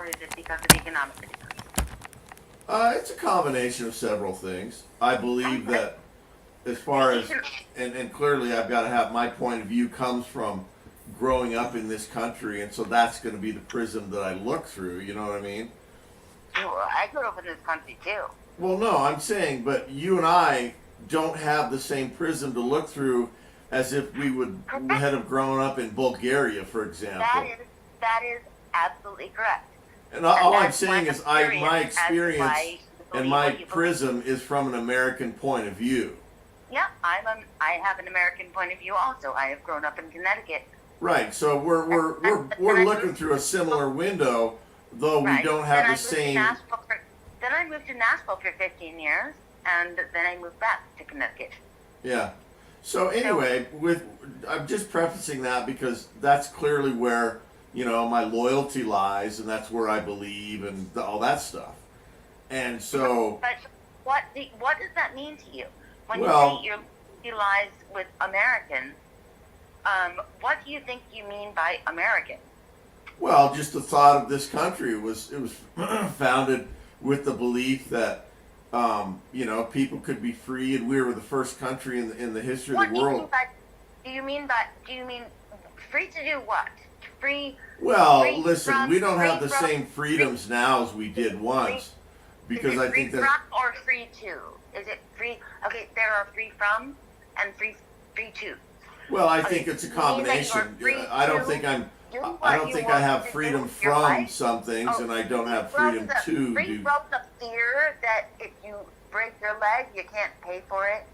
or is it because of economic reasons? It's a combination of several things. I believe that as far as, and clearly I've got to have my point of view comes from growing up in this country, and so that's going to be the prism that I look through, you know what I mean? Sure, I grew up in this country too. Well, no, I'm saying, but you and I don't have the same prism to look through as if we would have grown up in Bulgaria, for example. That is absolutely correct. And all I'm that's saying my is my experience as to why experience you and believe my what you believe. prism is from an American point of view. Yeah, I have an American point of view also. I have grown up in Connecticut. Right. So we're looking through a similar window, though we Right. don't have Then the same. Then I moved to Nashville for 15 years, and then I moved back to Connecticut. Yeah. So anyway, I'm just prefacing that because that's clearly where my loyalty lies, and that's where I believe, and all that stuff. And so, But what does that mean to you when Well- you say your loyalty lies with Americans? What do you think you mean by American? well, just the thought of this country it was founded with the belief that people could be free, and we were the first country in the history of the world. Do you mean free to do what? Free. Well, free listen, from- we don't have free the from- same freedoms now as we did once, because is it I think free that. from or free to? Is it free? Okay, there are free from and free to. Well, I think it's a you mean that you are combination. free I don't to think do I what don't you think I want have to do freedom with your from life? some things, Oh, and I don't have from freedom the- to free do. from the fear that if you break your leg, you can't pay for it.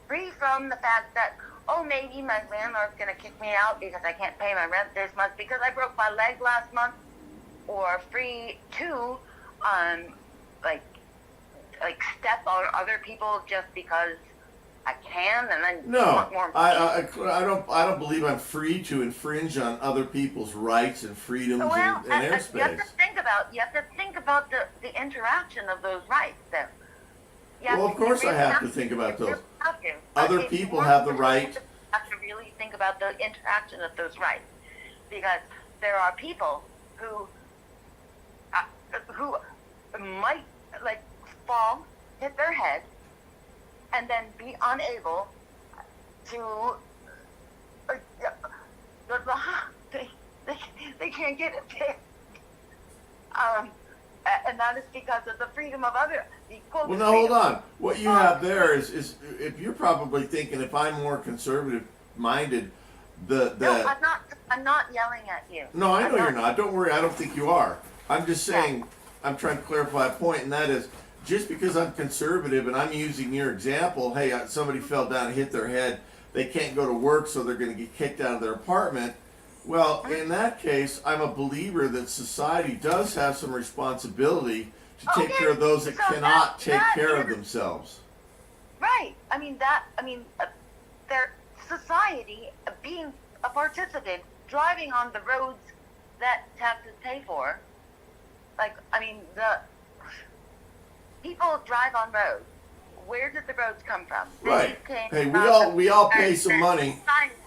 Free from the fact that, oh, maybe my landlord's going to kick me out because I can't pay my rent this month because I broke my leg last month. Or free to, like step on other people just because I can, and then No, want more money. I don't believe I'm free to infringe on other people's rights and freedoms and you have airspace. to think about the interaction of those rights. Then. Well, of course I have to think about You those. really have to. Other If you people want have the to, right. You have to really think about the interaction of those rights, because there are people who might fall, hit their head, and then be unable to. They can't get it fixed. And that is because of the freedom of others. Well, now hold on. What you have there is if you're probably thinking if I'm more conservative minded, No, I'm not yelling at you. No, I know I'm you're not. Don't worry. I don't think you are. I'm just saying. I'm trying to clarify a point, and that is just because I'm conservative and I'm using your example. Hey, somebody fell down and hit their head. They can't go to work, so they're going to get kicked out of their apartment. Well, in that case, I'm a believer that society does have some responsibility to take care of those that so cannot take that care of is- themselves. Right. Their society being a participant, driving on the roads that taxes pay for. The people drive on roads. Where did the roads come from? Right. They came Hey, from we all pay some money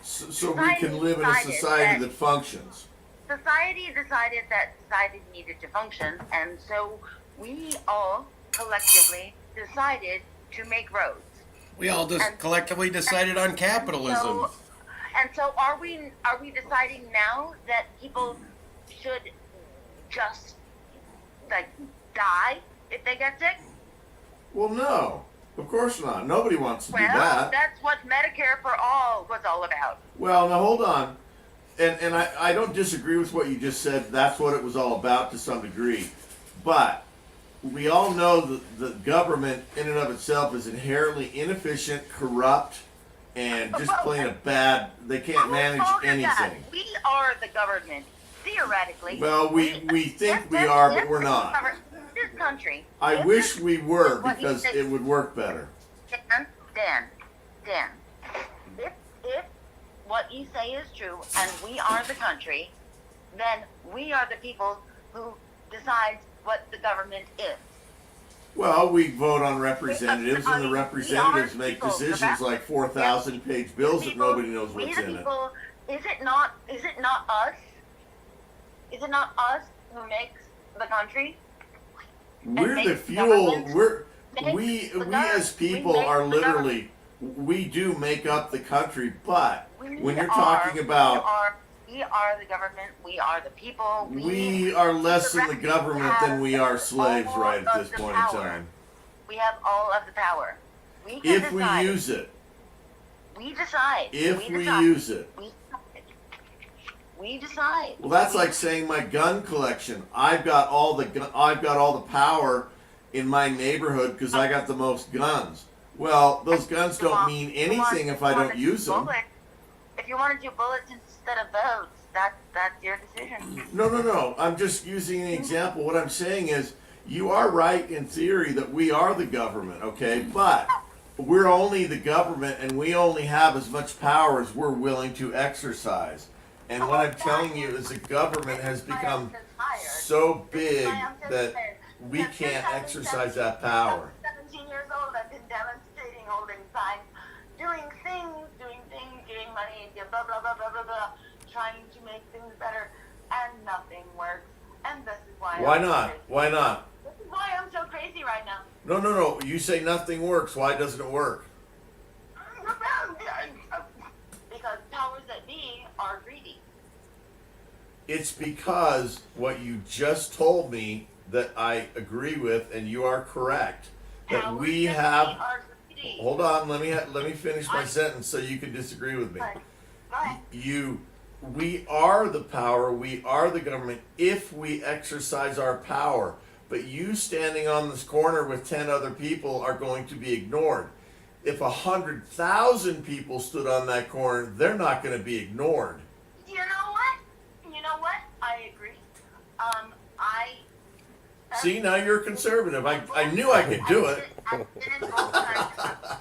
Society so we can live in a society that functions. Society decided that society needed to function, and so we all collectively decided to make roads. We all just collectively decided on capitalism. So are we deciding now that people should just die if they get sick? Well, no. Of course not. Nobody wants to do Well, that. that's what Medicare for All was all about. Well, now hold on. And I don't disagree with what you just said. That's what it was all about to some degree. But we all know that the government in and of itself is inherently inefficient, corrupt, and just plain a bad. They can't manage anything. We are the government, theoretically. Well, we think we are, but we're not. This country. I wish we were because it would work better. Dan, if what you say is true and we are the country, then we are the people who decide what the government is. Well, we vote on representatives, and the representatives make decisions like 4,000-page bills that nobody knows what's in it. Is it not us? Is it not us who makes the country. We're make the fuel. government We the as we people make are the literally, we do make up the country. But We when you're are- talking about, we are the government. We are the people. we are less in the government than we are slaves all right at of this the point power. in time. We have all of the power. We can If we decide. use it, We decide. if we decide. use it. We decide. Well, that's like saying my gun collection. I've got all the power in my neighborhood because I got the most guns. Well, those guns don't mean anything if I don't use them. If you want to do bullets instead of votes, that's your decision. No. I'm just using an example. What I'm saying is, you are right in theory that we are the government, okay? But we're only the government, and we only have as much power as we're willing to exercise. And what I'm telling you is the government has become so big that we can't exercise that power. I'm 17 years old. I've been demonstrating, holding signs, doing things, giving money, blah, blah, blah, blah, blah, blah, trying to make things better, and nothing works. And this is why Why I'm so not? crazy. Why not? This is why I'm so crazy right now. No. You say nothing works. Why doesn't it work? Because powers that be are greedy. It's because what you just told me that I agree with, and you are correct, that Powers we that be have. are greedy. Hold on, let me finish my sentence so you can disagree with me. Go ahead. We are the power, we are the government if we exercise our power. But you standing on this corner with 10 other people are going to be ignored. If 100,000 people stood on that corner, they're not going to be ignored. You know what? I agree. See, now you're a conservative. I knew I could do it. I've been in both kinds of,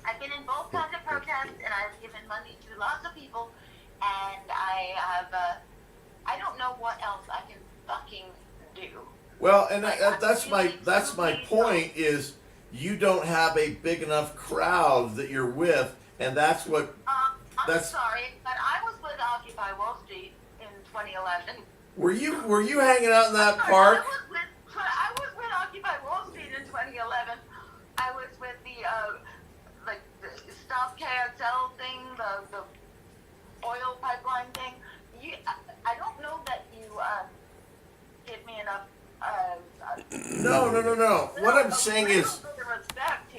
I've been in both kinds of protests, and I've given money to lots of people, and I have, I don't know what else I can fucking do. Well, and that's my point is you don't have a big enough crowd that you're with, and that's what. I'm sorry, but I was with Occupy Wall Street in 2011. Were you hanging out in that park? I was with Occupy Wall Street in 2011. I was with the Stop KXL thing, the oil pipeline thing. I don't know that you give me enough. No. What I'm saying is,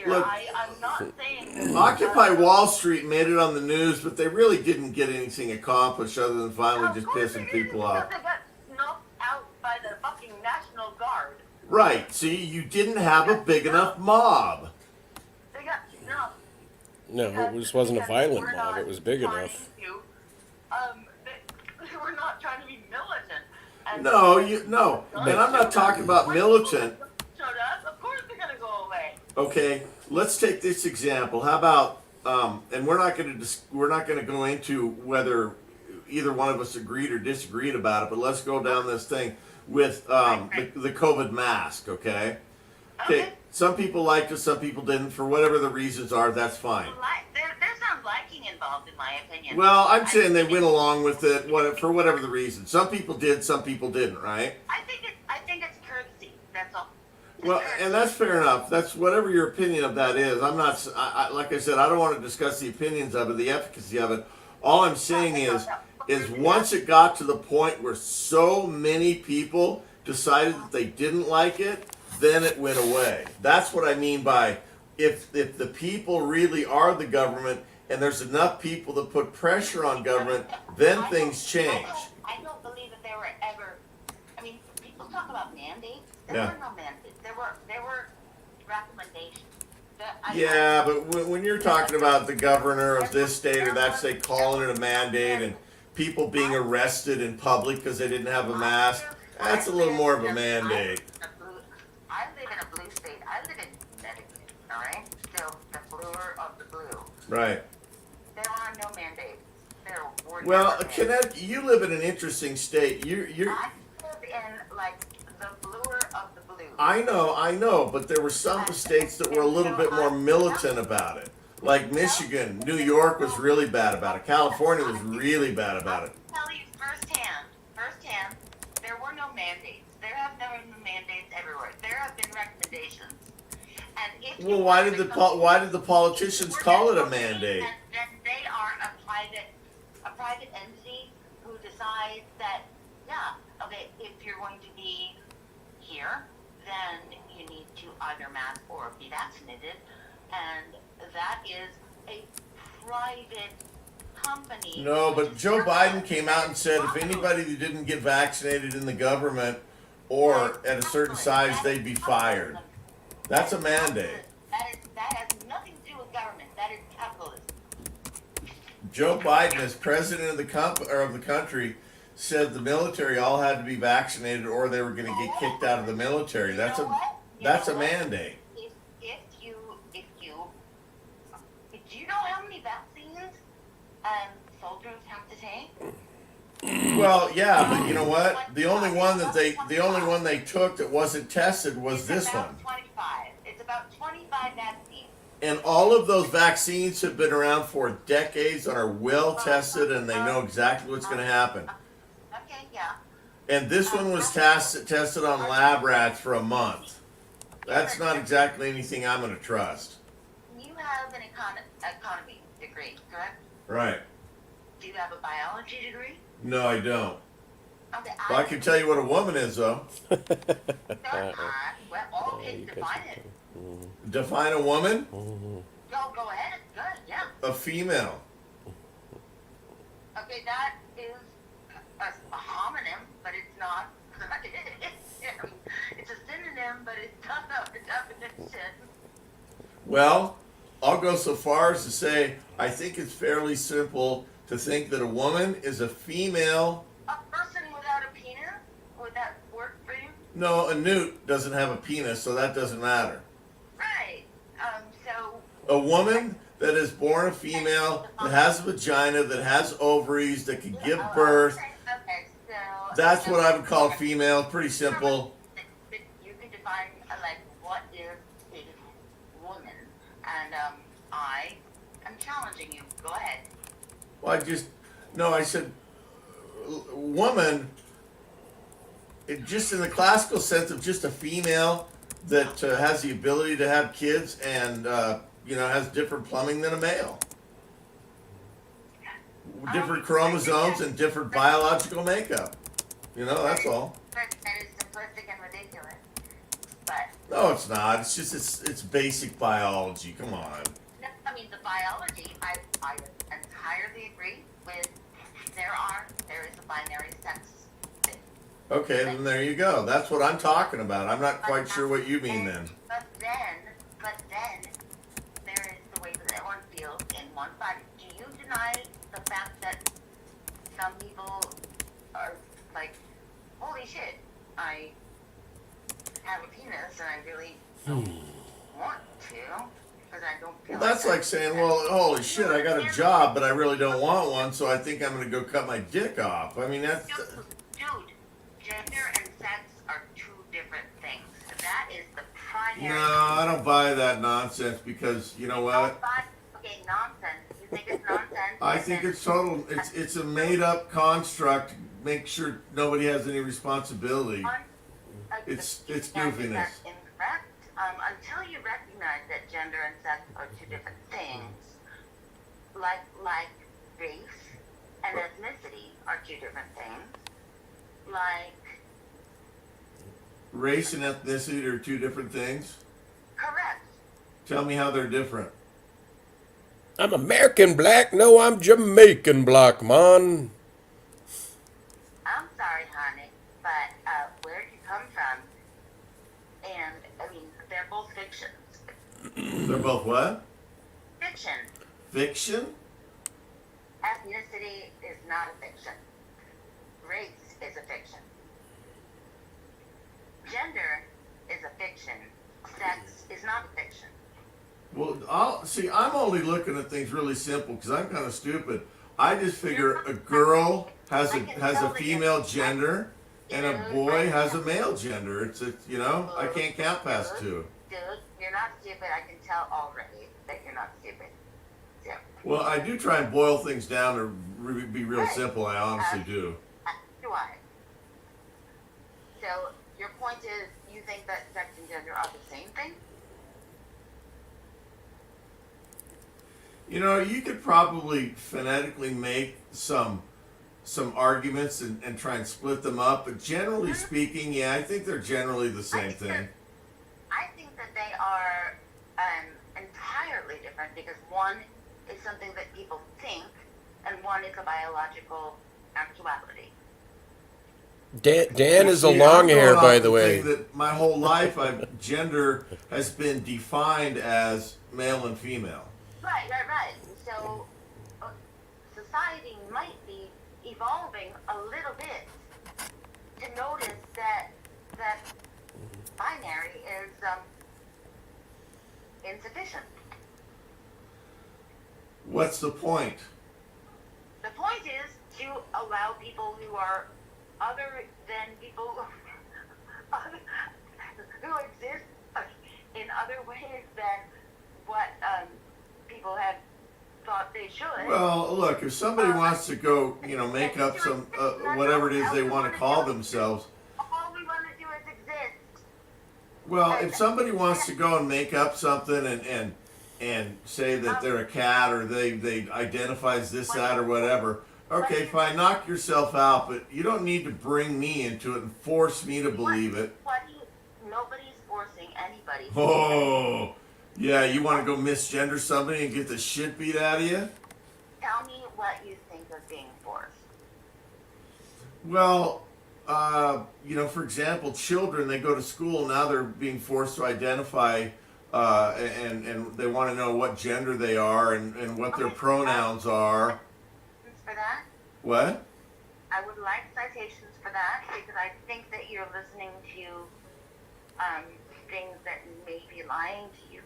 look, I'm not saying Occupy Wall Street made it on the news, but they really didn't get anything accomplished other than finally just pissing people off. They got knocked out by the fucking National Guard. Right. See, you didn't have a big enough mob. They got snuffed. No, it just wasn't a violent mob. It was big enough. They were not trying to be militant. And No. And I'm not talking about militant. Showed up, of course they're gonna go away. Okay, let's take this example. How about, and we're not going to go into whether either one of us agreed or disagreed about it, but let's go down this thing with the COVID mask. Okay. Okay. Some people liked it, some people didn't. For whatever the reasons are, that's fine. There's some liking involved, in my opinion. Well, I'm saying they went along with it for whatever the reason. Some people did, some people didn't. Right? I think it's courtesy. That's all. Well, and that's fair enough. That's whatever your opinion of that is. I'm not, like I said, I don't want to discuss the opinions of it, the efficacy of it. All I'm saying is once it got to the point where so many people decided that they didn't like it, then it went away. That's what I mean by if the people really are the government and there's enough people that put pressure on government, then things change. I don't believe that there were ever. I mean, people talk about mandates. There Yeah. were no mandates. There were recommendations. Yeah, but when you're talking about the governor of this state or that state calling it a mandate and people being arrested in public because they didn't have a mask, that's a little more of a mandate. I live in a blue state. I live in Connecticut, all right? Still the bluer of the blue. Right. There are no mandates. There were Well, never mandates. Connecticut, you live in an interesting state. You're. I live in like the bluer of the blue. I know, but there were some states that were a little bit more militant about it. Like Michigan, New York was really bad about it. California was really bad about it. I can tell you firsthand, there were no mandates. There have never been mandates everywhere. There have been recommendations. And if you Well, why want did to why did the politicians call it a mandate? then they are a private entity who decides that, yeah, okay, if you're going to be here, then you need to either mask or be vaccinated, and that is a private company. No, which but is Joe not- Biden came out and said if That is anybody that didn't get vaccinated in the government or at a certain size, they'd be fired. That's a mandate. That has nothing to do with government. That is capitalism. Joe Biden, as president of the country, said the military all had to be vaccinated or they were going to get kicked out of the military. That's a mandate. If you do you know how many vaccines soldiers have to take? Well, yeah, but you know what? The only one they took that wasn't tested was this one. 25. It's about 25 vaccines. And all of those vaccines have been around for decades and are well tested, and they know exactly what's going to happen. Okay, yeah. And this one was tested on lab rats for a month. That's not exactly anything I'm going to trust. You have an economy degree, correct? Right. Do you have a biology degree? No, I don't. Okay, Well, I can tell you what a woman is, though. well, all kids define it. Define a woman? No, go ahead. Good, yeah. A female. Okay, that is a homonym, but it's not. It's a synonym, but it's not a definition. Well, I'll go so far as to say I think it's fairly simple to think that a woman is a female. A person without a penis? Would that work for you? No, a newt doesn't have a penis, so that doesn't matter. Right. So. A woman that is born a female, that has a vagina, that has ovaries, that can give birth. Okay, so. That's what I would call female. Pretty simple. You can define, like, what is a woman. And, I am challenging you. Go ahead. Well, I said woman, just in the classical sense of just a female that has the ability to have kids and, has different plumbing than a male. Different chromosomes and different biological makeup. That's all. That is simplistic and ridiculous. But, No, it's not. It's just, it's basic biology. Come on. no, I mean, the biology, I entirely agree with. There is a binary sex thing. Okay, then there you go. That's what I'm talking about. I'm not quite sure what you mean then. But then, there is the way that everyone feels in one body. Do you deny the fact that some people are like, holy shit, I have a penis and I really don't want to, because I don't feel Well, that's like saying, well, holy shit, I got a job, but I really don't want one, so I think I'm going to go cut my dick off. I mean, that's... Dude, gender and sex are two different things. That is the primary... No, I don't buy that nonsense because, you know what? Okay, nonsense. You think it's nonsense? I think it's total, it's a made-up construct. Make sure nobody has any responsibility. It's goofiness. That's incorrect. Until you recognize that gender and sex are two different things, like race and ethnicity are two different things, like... Race and ethnicity are two different things? Correct. Tell me how they're different. I'm American black. No, I'm Jamaican black, man. I'm sorry, honey, but where'd you come from? And, I mean, they're both fictions. They're both what? Fiction. Fiction? Ethnicity is not a fiction. Race is a fiction. Gender is a fiction. Sex is not a fiction. Well, I'm only looking at things really simple because I'm kind of stupid. I just figure a girl has a female gender and a boy has a male gender. I can't count past two. Dude, you're not stupid. I can tell already that you're not stupid. So, Well, I do try and boil things down to be real simple. I honestly do. do I? So your point is you think that sex and gender are the same thing? You know, you could probably phonetically make some arguments and try and split them up, but generally speaking, yeah, I think they're generally the same thing. I think that they are entirely different because one is something that people think, and one is a biological actuality. Dan is a See, long I'm hair, going off by the way. thing that my whole life, gender has been defined as male and female. Right. So society might be evolving a little bit to notice that binary is insufficient. What's the point? The point is to allow people who are other than people who exist in other ways than what people have thought they should. Well, look, if somebody wants to go, make up some whatever it is they want to call themselves. All we want to do is exist. Well, if somebody wants to go and make up something and say that they're a cat or they identify as this, that, or whatever, okay, fine, knock yourself out, but you don't need to bring me into it and force me to believe it. Nobody's forcing anybody. Oh, yeah, you want to go misgender somebody and get the shit beat out of you? Tell me what you think of being forced. Well, for example, children, they go to school, now they're being forced to identify, and they want to know what gender they are and what their pronouns are. For that? What? I would like citations for that because I think that you're listening to things that may be lying to you.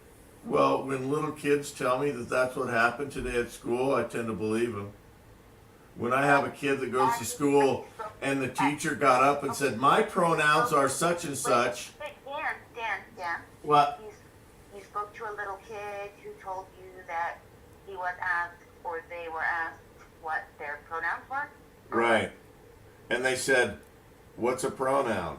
Well, when little kids tell me that that's what happened today at school, I tend to believe them. When I have a kid that goes to school and the teacher got up and said, my pronouns are such and such. Wait, Dan. What? You spoke to a little kid who told you that he was asked or they were asked what their pronouns were? Right. And they said, what's a pronoun?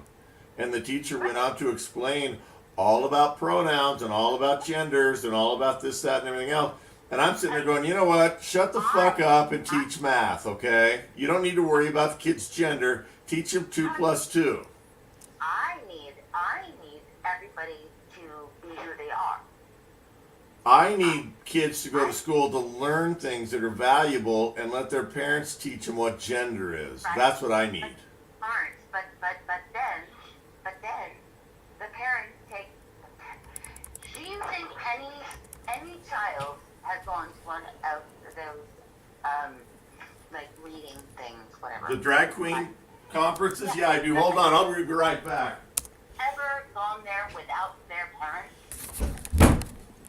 And the teacher went on to explain all about pronouns and all about genders and all about this, that, and everything else. And I'm sitting there going, you know what? Shut the fuck up and teach math, okay? You don't need to worry about the kid's gender. Teach them 2 + 2. I need everybody to be who they are. I need kids to go to school to learn things that are valuable and let their parents teach them what gender is. Right. That's what I need. But then the parents take. Do you think any child has gone to one of those like reading things, whatever? The drag queen conferences? Yeah, I do. Hold on, I'll be right back. Ever gone there without their parents?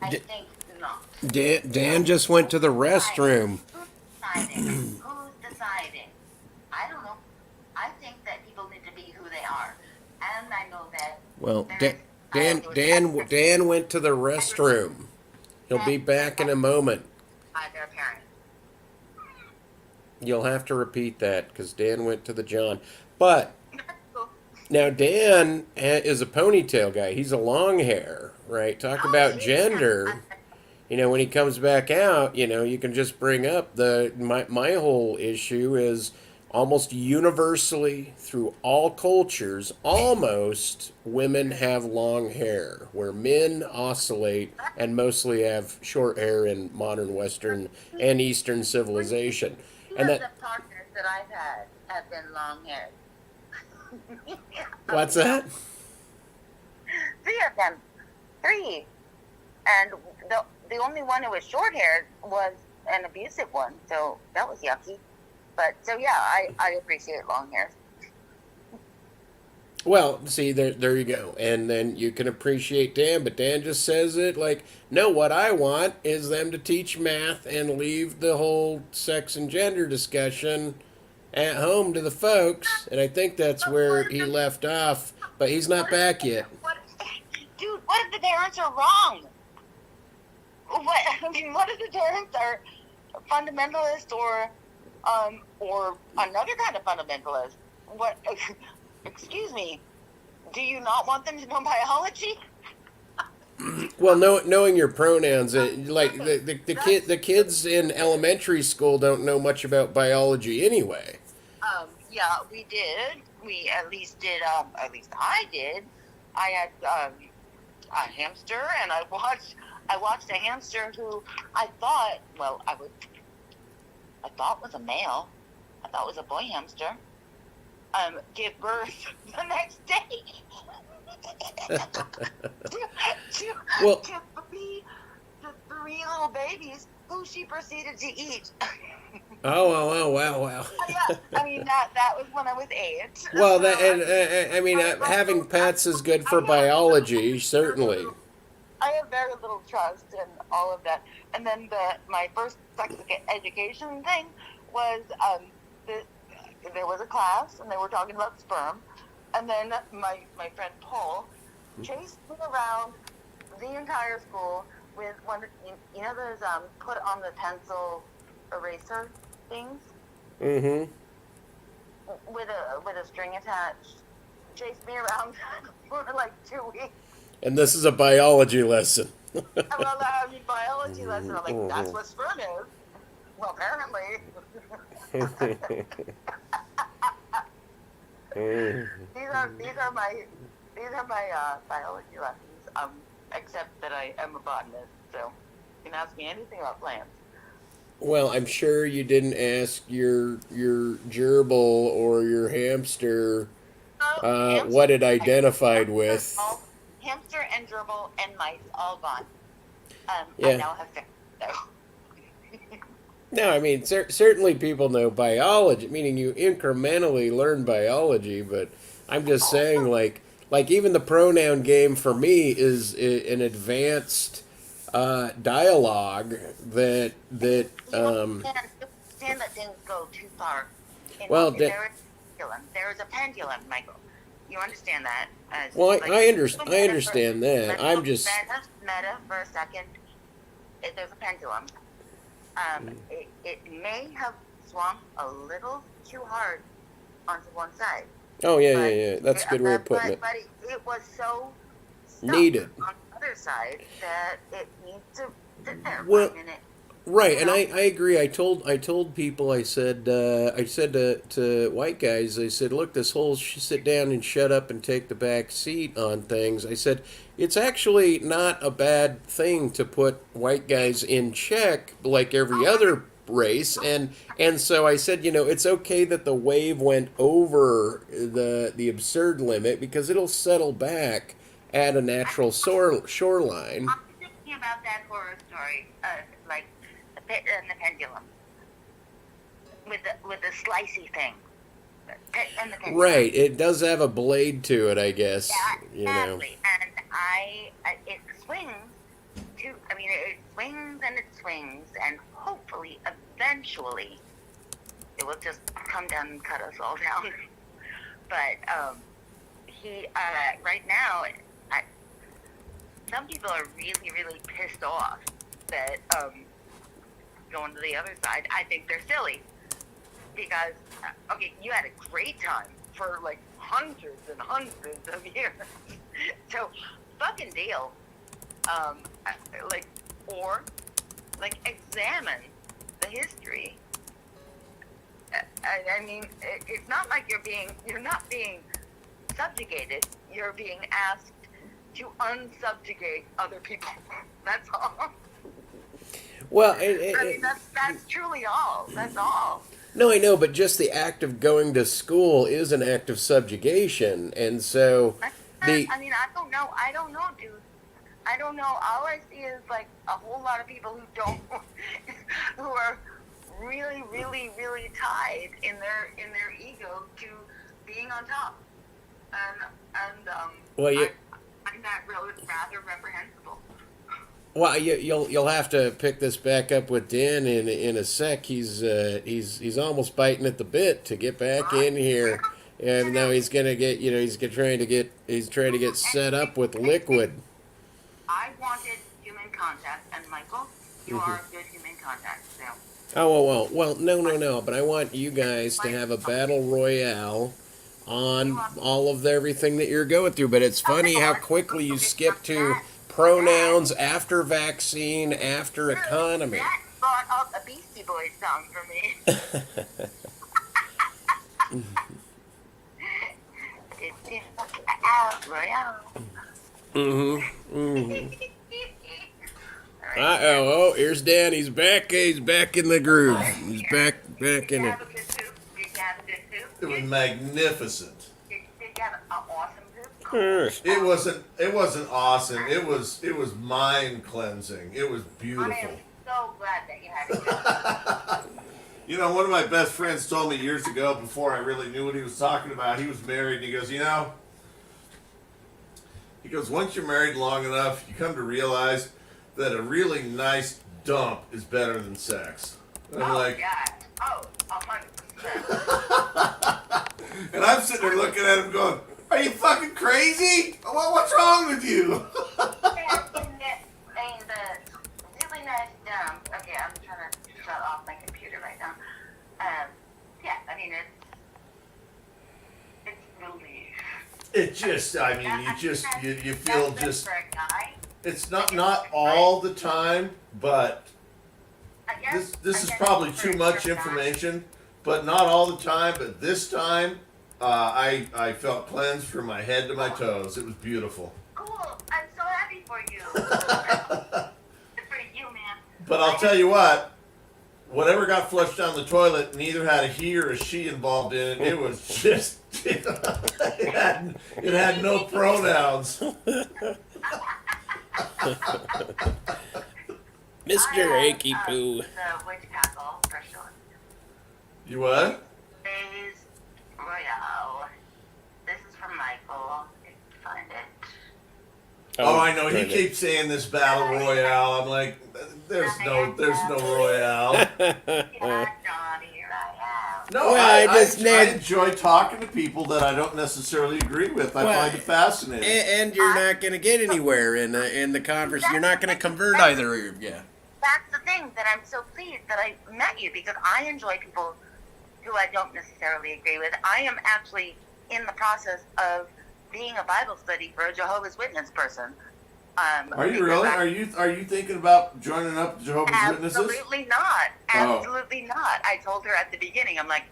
I think not. Dan just went to the restroom. Who's deciding? I don't know. I think that people need to be who they are. And I know that. Well, Dan went to the restroom. He'll be back in a moment. By their parents. You'll have to repeat that because Dan went to the John. But now Dan is a ponytail guy. He's a long hair, right? Talk about gender. When he comes back out, you can just bring up my whole issue is almost universally through all cultures, almost women have long hair, where men oscillate and mostly have short hair in modern Western and Eastern civilization. And the partners that I've had have been long haired. What's that? 3 of them. 3. And the only one who was short haired was an abusive one, so that was yucky. But so yeah, I appreciate long hair. Well, see, there you go. And then you can appreciate Dan, but Dan just says it like, no, what I want is them to teach math and leave the whole sex and gender discussion at home to the folks. And I think that's where he left off, but he's not back yet. Dude, what if the parents are wrong? What if the parents are fundamentalist or another kind of fundamentalist? What? Excuse me. Do you not want them to know biology? Well, knowing your pronouns, like the kids in elementary school don't know much about biology anyway. Yeah, we did. We at least did. At least I did. I had a hamster, and I watched a hamster who I thought, well, I thought was a male. I thought was a boy hamster. Give birth the next day. to, Well, to three little babies who she proceeded to eat. wow. Yeah, I mean that was when I was 8. Well, So, that and I mean, having pets is good for biology, certainly. I have very little trust in all of that. And then my first sex education thing was there was a class and they were talking about sperm, and then my friend Paul chased me around the entire school with one of those put on the pencil eraser things Mm-hmm. with a string attached. Chased me around for like 2 weeks. And this is a biology lesson. Well, biology lesson. I'm like, that's what sperm is. Well, apparently. These are my biology lessons. Except that I am a botanist, so you can ask me anything about plants. Well, I'm sure you didn't ask your gerbil or your hamster what it identified with. Hamster and gerbil and mice all gone. I Yeah. now have fish, so. No, I mean certainly people know biology, meaning you incrementally learn biology. But I'm just saying, like even the pronoun game for me is an advanced dialogue that Understand that things go too far. Well, there is a pendulum, Michael. You understand that? Well, Like, I understand that. let's I'm go just meta for a second. There's a pendulum. It may have swung a little too hard onto one side. yeah. That's a good way of putting it. But it was so stuck Needed. on the other side that it needs to sit there Well, for a minute. Right, and I agree. I told people. I said to white guys. I said, look, this whole sit down and shut up and take the back seat on things. I said it's actually not a bad thing to put white guys in check like every other race. And so I said, it's okay that the wave went over the absurd limit because it'll settle back at a natural shoreline. I'm thinking about that horror story, like the pit and the pendulum, with the slicey thing. The pit and the pendulum. Right, it does have a blade to it, I guess. Yeah, exactly. And it swings it swings, and hopefully, eventually, it will just come down and cut us all down. But right now, some people are really, really pissed off that going to the other side. I think they're silly because you had a great time for like hundreds and hundreds of years, so fucking deal. Or examine the history. I mean, it's not like you're not being subjugated. You're being asked to unsubjugate other people. That's all. Well, that's truly all. That's all. No, I know, but just the act of going to school is an act of subjugation, and so I don't know, dude. I don't know. All I see is like a whole lot of people who are really, really, really tied in their ego to being on top, and well, I find that rather reprehensible. Well, you'll have to pick this back up with Dan in a sec. He's almost biting at the bit to get back in here, and now he's gonna get he's trying to get set up with liquid. I wanted human contact, and Michael, you are a good human contact. So. Oh well, no. But I want you guys to have a battle royale on all of everything that you're going through. But it's funny how quickly you skip to pronouns after vaccine, after economy. That brought up a Beastie Boys song for me. It's Royale. Oh, here's Dan. He's back. He's back in the groove. He's back in it. Did you have a good soup? It was magnificent. Did you have an awesome soup? It wasn't awesome. It was mind cleansing. It was I am beautiful. so glad that you had a good soup. You know, one of my best friends told me years ago, before I really knew what he was talking about, he was married, and he goes, once you're married long enough, you come to realize that a really nice dump is better than sex. And I'm like, God. Oh, 100%. and I'm sitting there looking at him going, are you fucking crazy? What's wrong with you? And the really nice dump. Okay, I'm trying to shut off my computer right now. Yeah, I mean, it's really. It just, I mean, you feel that's just, for a guy. it's not all the time, but I guess, this is probably too much information, but not all the time, but this time, I felt cleansed from my head to my toes. It was beautiful. Cool. I'm so happy for you. Good for you, man. But I'll tell you what, whatever got flushed down the toilet, neither had a he or a she involved in it. It was just, it had no pronouns. Mr. Achy Poo. The witch tackle for sure. You what? Days Royale. This is from Michael. If you can find it. Oh, I know. He keeps saying this battle royale. I'm like, there's no royale. Johnny Royale. No, Well, I just enjoy talking to people that I don't necessarily agree with. I find it fascinating. And you're not going to get anywhere in the conversation. You're not going to convert either of you. Yeah. That's the thing that I'm so pleased that I met you, because I enjoy people who I don't necessarily agree with. I am actually in the process of being a Bible study for a Jehovah's Witness person. Are you really? Are you thinking about joining up Jehovah's Witnesses? Absolutely not. Oh. Absolutely not. I told her at the beginning, I'm like,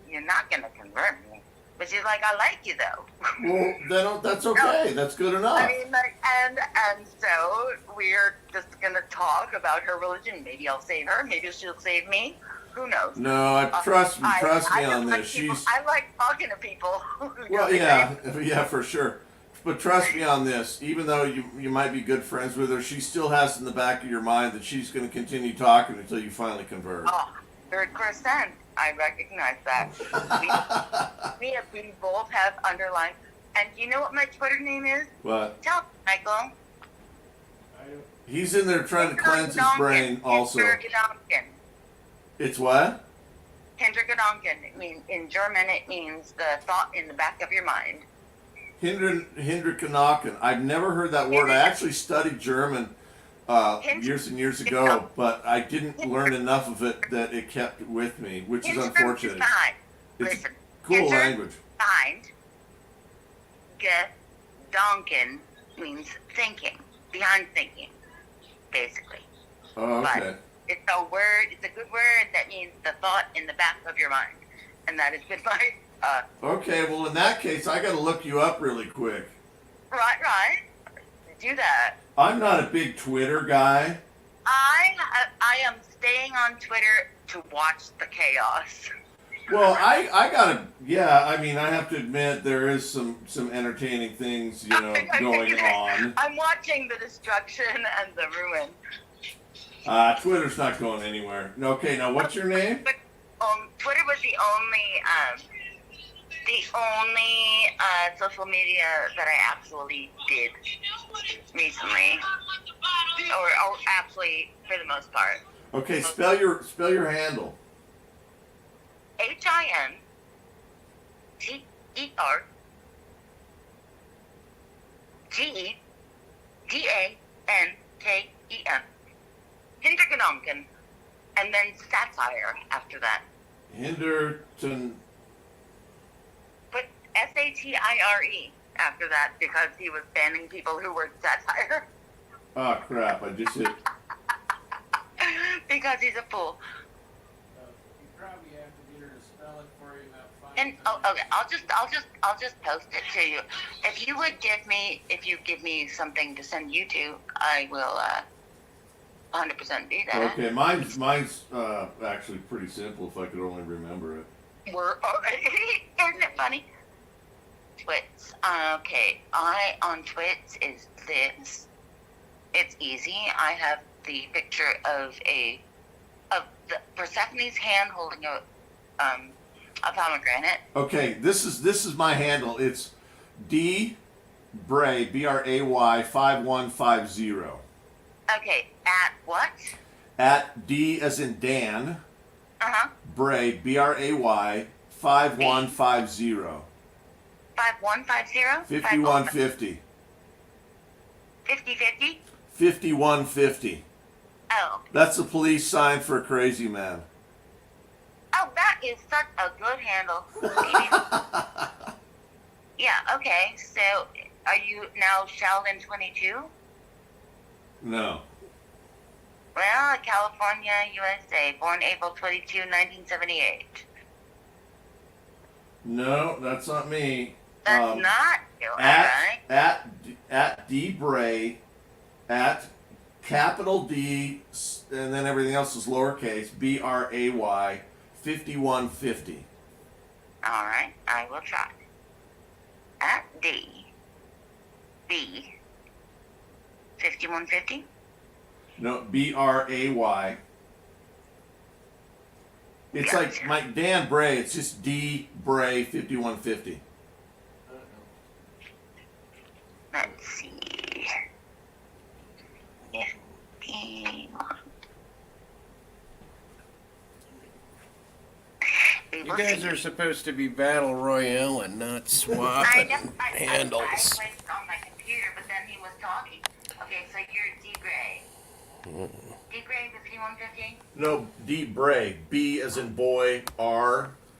you're not going to convert me. But she's like, I like you though. Well, then that's okay. That's good enough. I mean, like, and so we're just going to talk about her religion. Maybe I'll save her. Maybe she'll save me. Who knows? No, trust me I on like this. people, She's I like talking to people. well, yeah, for sure. But trust me on this. Even though you might be good friends with her, she still has in the back of your mind that she's going to continue talking until you finally convert. Oh, 100%. I recognize that. We both have underlined. And do you know what my Twitter name is? What? Tell me, Michael. He's in there trying to cleanse his brain also. Hintergedanken. It's what? Hintergedanken. In German, it means the thought in the back of your mind. Hintergedanken. I've never heard that word. I actually studied German years and years ago, but I didn't learn enough of it that it kept with me, which is unfortunate. It's Listen. cool language. Behind. Gedanken means thinking. Behind thinking, basically. Oh, okay. But it's a word. It's a good word that means the thought in the back of your mind, and that has been my. Okay, well in that case, I got to look you up really quick. Right. Do that. I'm not a big Twitter guy. I am staying on Twitter to watch the chaos. Well, I gotta, yeah. I mean, I have to admit there is some entertaining things, going on. I'm watching the destruction and the ruin. Twitter's not going anywhere. Okay, now what's your name? But Twitter was the only social media that I actually did recently, or actually for the most part. Okay, spell your handle. HINTERGEDANKEN. Hintergedanken. And then satire after that. Hinderton. But Satire after that because he was banning people who were satire Oh crap! I just hit. because he's a fool. You probably have to get her to spell it for you about 5 And okay, I'll just post it to you. If you give me something to send you to, I will 100% do that. Okay, mine's actually pretty simple if I could only remember it. Isn't it funny? Twits. Okay, on Twits is this. It's easy. I have the picture of Persephone's hand holding a pomegranate. Okay, this is my handle. It's D Bray BRAY 5150 Okay, at what? at D as in Dan Bray BRAY 5150 5150? 5150 5050? 5150. Oh. That's the police sign for a crazy man. Oh, that is such a good handle. Yeah, okay. So, are you now Sheldon 22? No. Well, California, USA. Born April 22, 1978. No, that's not me. That's not you, alright? At D Bray, at capital D, and then everything else is lowercase, BRAY 5150. Alright, I will try. At D. B. 5150? No, BRAY. It's like Mike Dan Bray, it's just D Bray 5150. Let's see. 51. You guys are supposed to be battle royale and not swapping handles. I went on my computer, but then he was talking. Okay, so you're D Gray. D Gray 5150? No, D Bray. B as in boy, R,